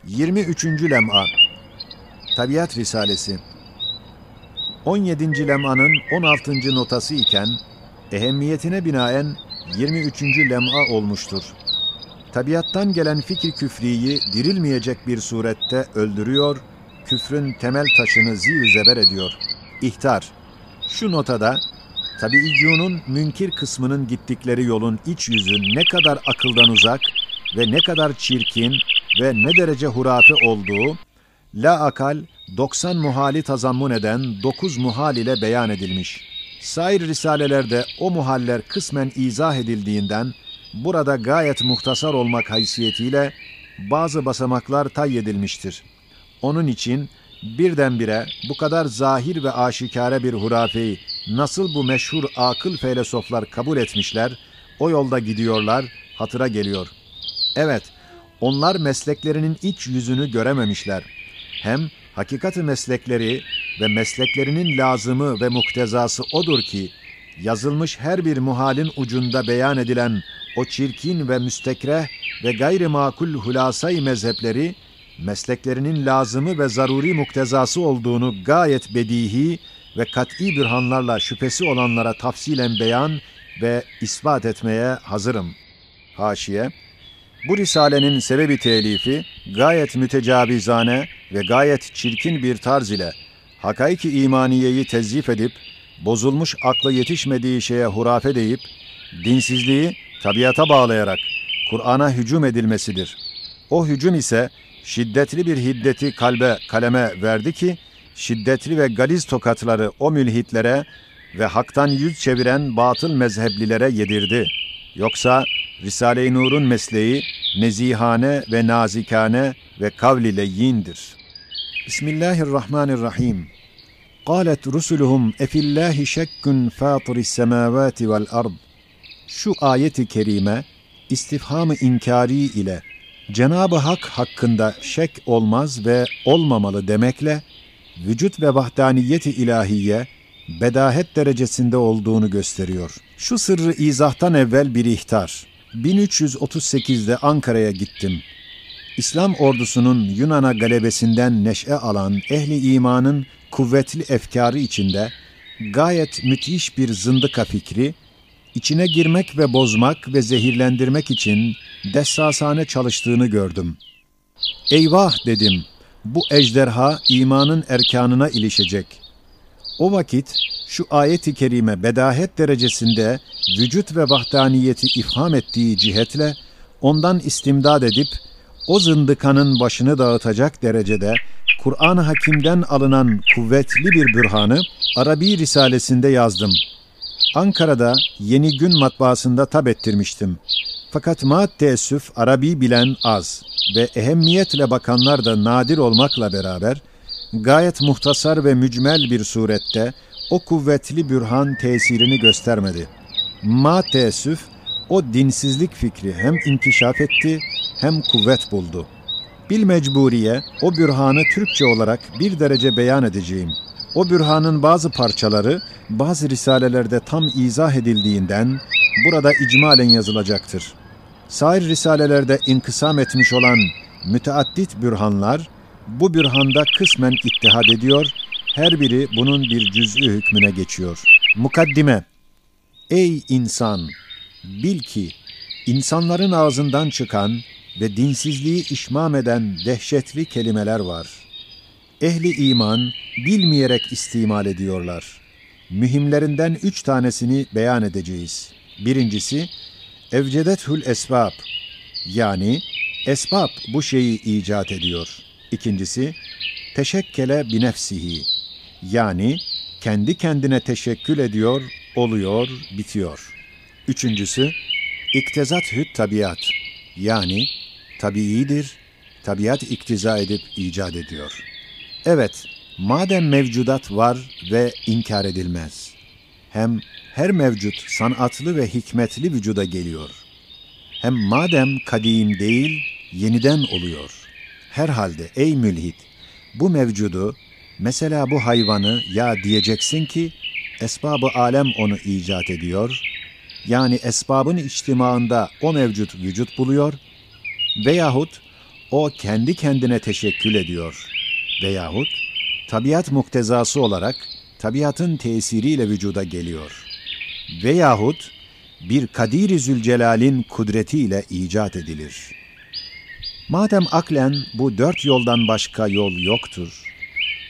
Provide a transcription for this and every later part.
23. Lem'a Tabiat Risalesi 17. lem'anın 16. notası iken ehemmiyetine binaen 23. lem'a olmuştur. Tabiattan gelen fikir küfriyi dirilmeyecek bir surette öldürüyor, küfrün temel taşını zî-ü zeber ediyor. İhtar: şu notada tabiiyyûnun münkir kısmının gittikleri yolun iç yüzü ne kadar akıldan uzak ve ne kadar çirkin ve ne derece hurafe olduğu, la akal 90 muhali tazammun eden 9 muhal ile beyan edilmiş. Sair risalelerde o muhaller kısmen izah edildiğinden, burada gayet muhtasar olmak haysiyetiyle bazı basamaklar tayyedilmiştir. Onun için birdenbire bu kadar zahir ve aşikare bir hurafeyi nasıl bu meşhur akıl felsefeler kabul etmişler, o yolda gidiyorlar, hatıra geliyor. Evet, onlar mesleklerinin iç yüzünü görememişler. Hem hakikati meslekleri ve mesleklerinin lazımı ve muktezası odur ki, yazılmış her bir muhalin ucunda beyan edilen o çirkin ve müstekreh ve gayri makul hulasay mezhepleri, mesleklerinin lazımı ve zaruri muktezası olduğunu gayet bedihi ve kat'i bürhanlarla şüphesi olanlara tafsilen beyan ve ispat etmeye hazırım. Haşiye: bu risalenin sebebi telifi gayet mütecavizane ve gayet çirkin bir tarz ile hakaik-i imaniyeyi tezyif edip, bozulmuş akla yetişmediği şeye hurafe deyip, dinsizliği tabiata bağlayarak Kur'an'a hücum edilmesidir. O hücum ise şiddetli bir hiddeti kaleme verdi ki, şiddetli ve galiz tokatları o mülhitlere ve haktan yüz çeviren batıl mezheblilere yedirdi. Yoksa Risale-i Nur'un mesleği nezihane ve nazikane ve kavl-i leyyindir. Bismillahirrahmanirrahim. Kâlet rusuluhum efillâhi şekkün fâtiris semâvâti vel ard. Şu ayet-i kerime istifham-ı inkari ile Cenab-ı Hak hakkında şek olmaz ve olmamalı demekle vücut ve vahdaniyet-i ilahiye bedahet derecesinde olduğunu gösteriyor. Şu sırrı izahtan evvel bir ihtar. 1338'de Ankara'ya gittim. İslam ordusunun Yunan'a galebesinden neşe alan ehli imanın kuvvetli efkarı içinde gayet müthiş bir zındıka fikri, içine girmek ve bozmak ve zehirlendirmek için dessasane çalıştığını gördüm. Eyvah dedim, bu ejderha imanın erkanına ilişecek. O vakit şu ayet-i kerime bedahet derecesinde vücut ve vahdaniyeti ifham ettiği cihetle ondan istimdad edip o zındıkanın başını dağıtacak derecede Kur'an-ı Hakim'den alınan kuvvetli bir bürhanı Arabi Risalesinde yazdım. Ankara'da Yeni Gün matbaasında tab ettirmiştim. Fakat teessüf Arabi bilen az ve ehemmiyetle bakanlar da nadir olmakla beraber gayet muhtasar ve mücmel bir surette o kuvvetli bürhan tesirini göstermedi. Teessüf o dinsizlik fikri hem inkişaf etti hem kuvvet buldu. Bilmecburiye o bürhanı Türkçe olarak bir derece beyan edeceğim. O bürhanın bazı parçaları bazı risalelerde tam izah edildiğinden burada icmalen yazılacaktır. Sair risalelerde inkısam etmiş olan müteaddit bürhanlar bu bürhanda kısmen ittihad ediyor, her biri bunun bir cüz'ü hükmüne geçiyor. Mukaddime: ey insan! Bil ki insanların ağzından çıkan ve dinsizliği işmam eden dehşetli kelimeler var. Ehli iman bilmeyerek istimal ediyorlar. Mühimlerinden 3 tanesini beyan edeceğiz. Birincisi, evcedethül esbab, yani esbab bu şeyi icat ediyor. İkincisi, teşekkele binefsihi, yani kendi kendine teşekkül ediyor, oluyor, bitiyor. Üçüncüsü, iktezat-hü't tabiat, yani tabiidir, tabiat iktiza edip icat ediyor. Evet, madem mevcudat var ve inkar edilmez, hem her mevcut sanatlı ve hikmetli vücuda geliyor, hem madem kadim değil, yeniden oluyor. Herhalde ey mülhit, bu mevcudu, mesela bu hayvanı ya diyeceksin ki, esbab-ı alem onu icat ediyor, yani esbabın içtimaında o mevcut vücut buluyor, veyahut o kendi kendine teşekkül ediyor. Veyahut tabiat muktezası olarak tabiatın tesiriyle vücuda geliyor. Veyahut bir Kadir-i Zülcelal'in kudretiyle icat edilir. Madem aklen bu 4 yoldan başka yol yoktur,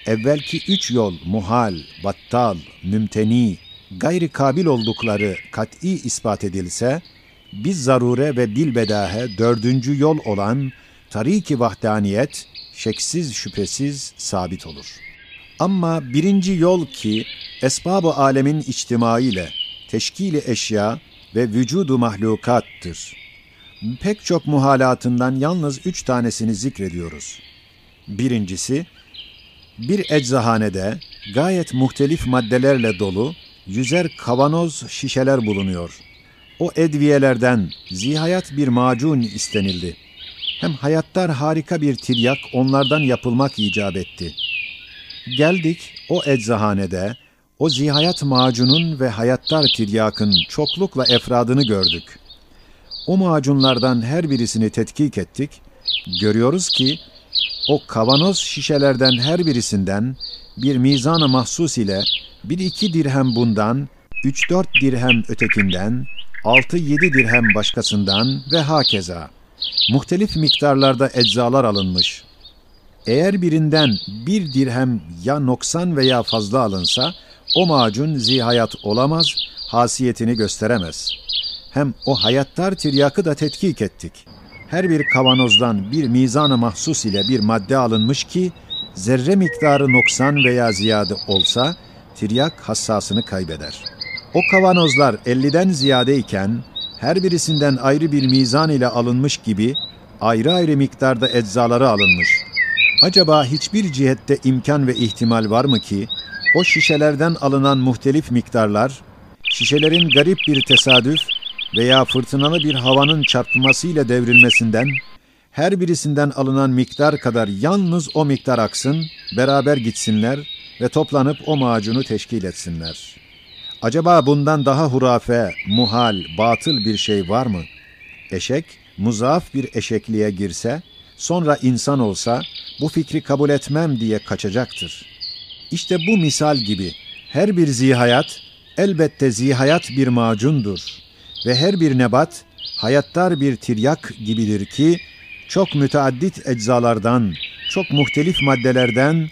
evvelki 3 yol muhal, battal, mümteni, gayri kabil oldukları kat'i ispat edilse, biz zarure ve bilbedahe 4. yol olan tarik-i vahdaniyet şeksiz şüphesiz sabit olur. Ama 1. yol ki esbab-ı alemin içtimai ile teşkil-i eşya ve vücudu mahlukattır. Pek çok muhalatından yalnız 3 tanesini zikrediyoruz. Birincisi, bir eczahanede gayet muhtelif maddelerle dolu 100'er kavanoz şişeler bulunuyor. O edviyelerden zihayat bir macun istenildi. Hem hayattar harika bir tiryak onlardan yapılmak icap etti. Geldik o eczahanede o zihayat macunun ve hayattar tiryakın çoklukla efradını gördük. O macunlardan her birisini tetkik ettik. Görüyoruz ki o kavanoz şişelerden her birisinden bir mizan-ı mahsus ile 1-2 dirhem bundan, 3-4 dirhem ötekinden, 6-7 dirhem başkasından ve hakeza. Muhtelif miktarlarda eczalar alınmış. Eğer birinden 1 dirhem ya noksan veya fazla alınsa, o macun zihayat olamaz, hasiyetini gösteremez. Hem o hayattar tiryakı da tetkik ettik. Her bir kavanozdan bir mizan-ı mahsus ile bir madde alınmış ki, zerre miktarı noksan veya ziyade olsa, tiryak hassasını kaybeder. O kavanozlar 50'den ziyadeyken, her birisinden ayrı bir mizan ile alınmış gibi, ayrı ayrı miktarda eczaları alınmış. Acaba hiçbir cihette imkan ve ihtimal var mı ki, o şişelerden alınan muhtelif miktarlar, şişelerin garip bir tesadüf veya fırtınalı bir havanın çarpmasıyla devrilmesinden, her birisinden alınan miktar kadar yalnız o miktar aksın, beraber gitsinler ve toplanıp o macunu teşkil etsinler. Acaba bundan daha hurafe, muhal, batıl bir şey var mı? Eşek, muzaaf bir eşekliğe girse, sonra insan olsa, bu fikri kabul etmem diye kaçacaktır. İşte bu misal gibi, her bir zihayat, elbette zihayat bir macundur. Ve her bir nebat, hayattar bir tiryak gibidir ki, çok müteaddit eczalardan, çok muhtelif maddelerden,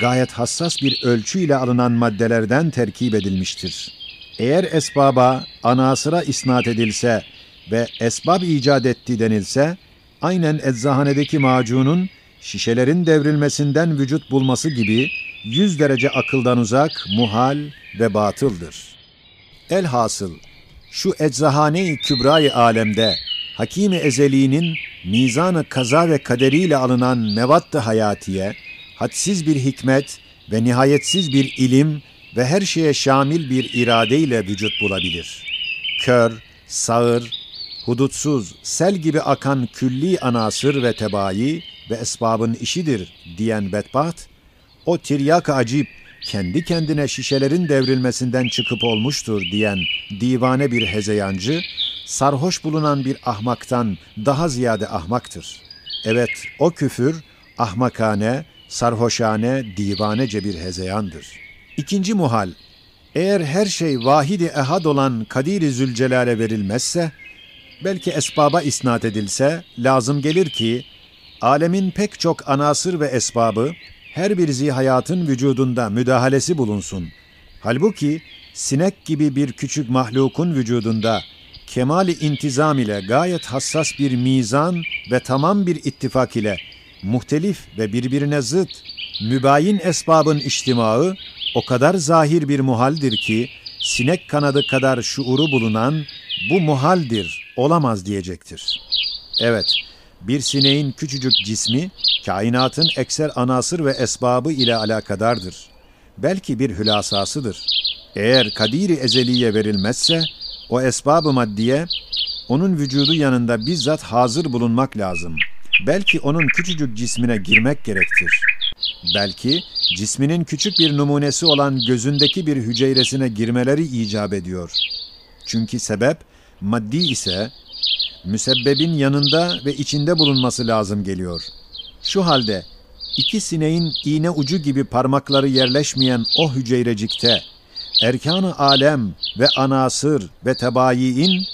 gayet hassas bir ölçüyle alınan maddelerden terkip edilmiştir. Eğer esbaba, anasıra isnat edilse ve esbab icat etti denilse, aynen eczahanedeki macunun şişelerin devrilmesinden vücut bulması gibi 100 derece akıldan uzak, muhal ve batıldır. Elhasıl, şu eczahane-i kübra-i alemde, Hakim-i Ezeli'nin mizan-ı kaza ve kaderiyle alınan mevadd-ı hayatiye, hadsiz bir hikmet ve nihayetsiz bir ilim ve her şeye şamil bir iradeyle vücut bulabilir. Kör, sağır, hudutsuz, sel gibi akan külli anasır ve tebai ve esbabın işidir diyen bedbaht, o tiryak-ı acip, kendi kendine şişelerin devrilmesinden çıkıp olmuştur diyen divane bir hezeyancı, sarhoş bulunan bir ahmaktan daha ziyade ahmaktır. Evet, o küfür, ahmakane, sarhoşane, divanece bir hezeyandır. İkinci muhal, eğer her şey vahid-i ehad olan Kadir-i Zülcelal'e verilmezse, belki esbaba isnat edilse, lazım gelir ki, alemin pek çok anasır ve esbabı, her bir zihayatın vücudunda müdahalesi bulunsun. Halbuki sinek gibi bir küçük mahlukun vücudunda kemali intizam ile gayet hassas bir mizan ve tamam bir ittifak ile muhtelif ve birbirine zıt mübayin esbabın içtimaı o kadar zahir bir muhaldir ki sinek kanadı kadar şuuru bulunan bu muhaldir, olamaz diyecektir. Evet, bir sineğin küçücük cismi, kainatın ekser anasır ve esbabı ile alakadardır. Belki bir hülasasıdır. Eğer Kadir-i Ezeliye verilmezse, o esbab-ı maddiye, onun vücudu yanında bizzat hazır bulunmak lazım. Belki onun küçücük cismine girmek gerektir. Belki cisminin küçük bir numunesi olan gözündeki bir hücresine girmeleri icap ediyor. Çünkü sebep maddi ise, müsebbebin yanında ve içinde bulunması lazım geliyor. Şu halde iki sineğin iğne ucu gibi parmakları yerleşmeyen o hücrecikte erkan-ı alem ve anasır ve tebayiin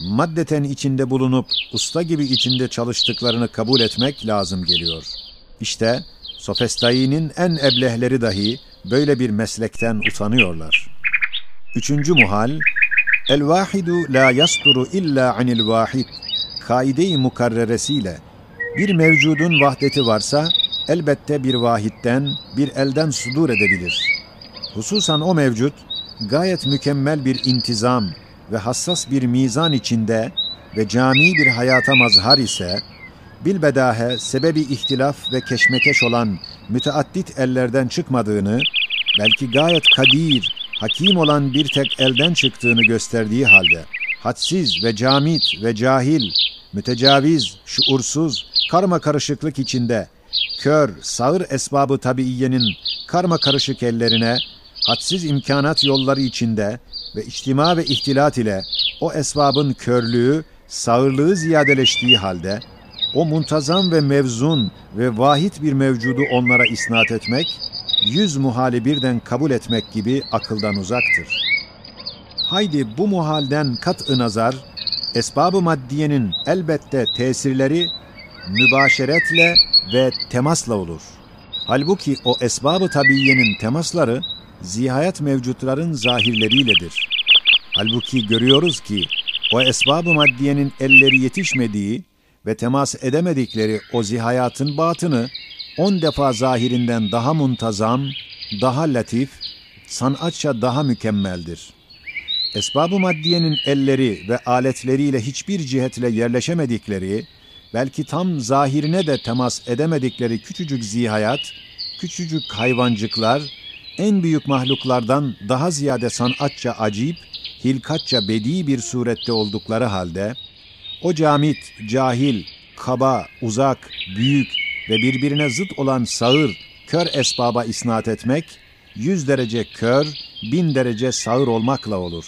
maddeten içinde bulunup usta gibi içinde çalıştıklarını kabul etmek lazım geliyor. İşte sofistayinin en eblehleri dahi böyle bir meslekten utanıyorlar. Üçüncü muhal, el-vahidu la yasturu illa anil vahid kaide-i mukarreresiyle bir mevcudun vahdeti varsa elbette bir vahitten, bir elden sudur edebilir. Hususan o mevcut gayet mükemmel bir intizam ve hassas bir mizan içinde ve cami bir hayata mazhar ise, bilbedahe sebebi ihtilaf ve keşmekeş olan müteaddit ellerden çıkmadığını, belki gayet kadir, hakim olan bir tek elden çıktığını gösterdiği halde, hadsiz ve camit ve cahil, mütecaviz, şuursuz, karma karışıklık içinde, kör, sağır esbabı tabiiyenin karma karışık ellerine, hadsiz imkanat yolları içinde ve içtima ve ihtilat ile o esbabın körlüğü, sağırlığı ziyadeleştiği halde, o muntazam ve mevzun ve vahid bir mevcudu onlara isnat etmek, 100 muhali birden kabul etmek gibi akıldan uzaktır. Haydi bu muhalden kat-ı nazar, esbab-ı maddiyenin elbette tesirleri mübaşeretle ve temasla olur. Halbuki o esbab-ı tabiiyenin temasları zihayat mevcutların zahirleriyledir. Halbuki görüyoruz ki o esbab-ı maddiyenin elleri yetişmediği ve temas edemedikleri o zihayatın batını 10 defa zahirinden daha muntazam, daha latif, sanatça daha mükemmeldir. Esbab-ı maddiyenin elleri ve aletleriyle hiçbir cihetle yerleşemedikleri, belki tam zahirine de temas edemedikleri küçücük zihayat, küçücük hayvancıklar, en büyük mahluklardan daha ziyade sanatça acip, hilkatça bedi bir surette oldukları halde, o camit, cahil, kaba, uzak, büyük ve birbirine zıt olan sağır, kör esbaba isnat etmek, 100 derece kör, 1000 derece sağır olmakla olur.